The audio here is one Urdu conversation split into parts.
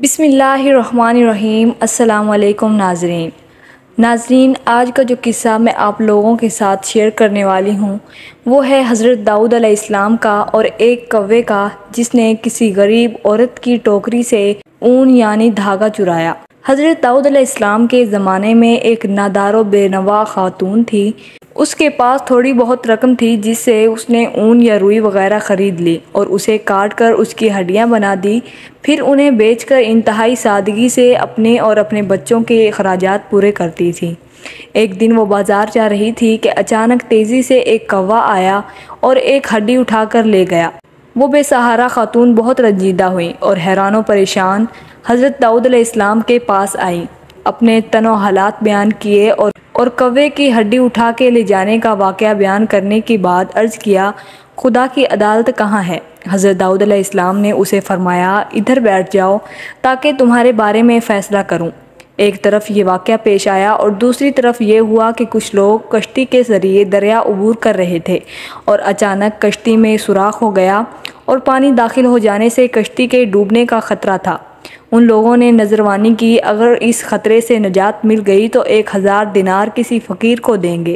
بسم اللہ الرحمن الرحیم۔ السلام علیکم ناظرین، آج کا جو قصہ میں آپ لوگوں کے ساتھ شیئر کرنے والی ہوں وہ ہے حضرت داؤد علیہ السلام کا اور ایک کوے کا جس نے کسی غریب عورت کی ٹوکری سے اون یعنی دھاگا چرایا۔ حضرت داؤد علیہ السلام کے زمانے میں ایک نادار و بے نوا خاتون تھی۔ اس کے پاس تھوڑی بہت رقم تھی جس سے اس نے اون یا روئی وغیرہ خرید لی اور اسے کاٹ کر اس کی ہڈیاں بنا دی، پھر انہیں بیچ کر انتہائی سادگی سے اپنے اور اپنے بچوں کے اخراجات پورے کرتی تھی۔ ایک دن وہ بازار جا رہی تھی کہ اچانک تیزی سے ایک کوا آیا اور ایک ہڈی اٹھا کر لے گیا۔ وہ بے سہارا خاتون بہت رنجیدہ ہوئی اور حیران و پریشان حضرت داؤد علیہ السلام کے پاس آئی، اپنے تن و حالات بیان کیے اور کوے کی ہڈی اٹھا کے لے جانے کا واقعہ بیان کرنے کے بعد عرض کیا، خدا کی عدالت کہاں ہے؟ حضرت داؤد علیہ السلام نے اسے فرمایا، ادھر بیٹھ جاؤ تاکہ تمہارے بارے میں فیصلہ کروں۔ ایک طرف یہ واقعہ پیش آیا اور دوسری طرف یہ ہوا کہ کچھ لوگ کشتی کے ذریعے دریا عبور کر رہے تھے اور اچانک کشتی میں سوراخ ہو گیا اور پانی داخل ہو جانے سے کشتی کے ڈوبنے کا خطرہ تھا۔ ان لوگوں نے نظروانی کی، اگر اس خطرے سے نجات مل گئی تو 1000 دینار کسی فقیر کو دیں گے۔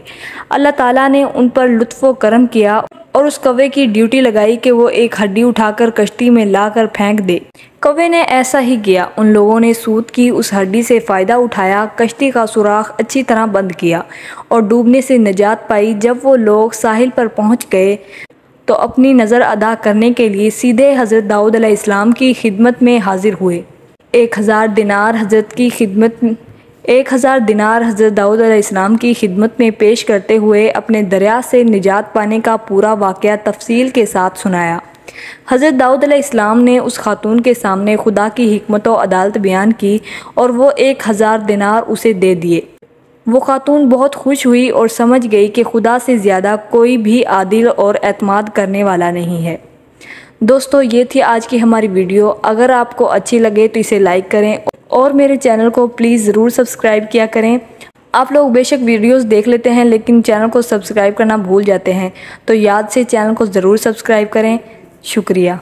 اللہ تعالیٰ نے ان پر لطف و کرم کیا اور اس کوے کی ڈیوٹی لگائی کہ وہ ایک ہڈی اٹھا کر کشتی میں لا کر پھینک دے۔ کوے نے ایسا ہی کیا۔ ان لوگوں نے سود کی اس ہڈی سے فائدہ اٹھایا، کشتی کا سوراخ اچھی طرح بند کیا اور ڈوبنے سے نجات پائی۔ جب وہ لوگ ساحل پر پہنچ گئے تو اپنی نظر ادا کرنے کے لیے سیدھے حضرت داؤد علیہ السلام کی خدمت میں حاضر ہوئے۔ 1000 دینار حضرت داؤد علیہ السلام کی خدمت میں پیش کرتے ہوئے اپنے دریا سے نجات پانے کا پورا واقعہ تفصیل کے ساتھ سنایا۔ حضرت داؤد علیہ السلام نے اس خاتون کے سامنے خدا کی حکمت و عدالت بیان کی اور وہ 1000 دینار اسے دے دیے۔ وہ خاتون بہت خوش ہوئی اور سمجھ گئی کہ خدا سے زیادہ کوئی بھی عادل اور اعتماد کرنے والا نہیں ہے۔ دوستو، یہ تھی آج کی ہماری ویڈیو۔ اگر آپ کو اچھی لگے تو اسے لائک کریں اور میرے چینل کو پلیز ضرور سبسکرائب کیا کریں۔ آپ لوگ بے شک ویڈیوز دیکھ لیتے ہیں لیکن چینل کو سبسکرائب کرنا بھول جاتے ہیں، تو یاد سے چینل کو ضرور سبسکرائب کریں۔ شکریہ۔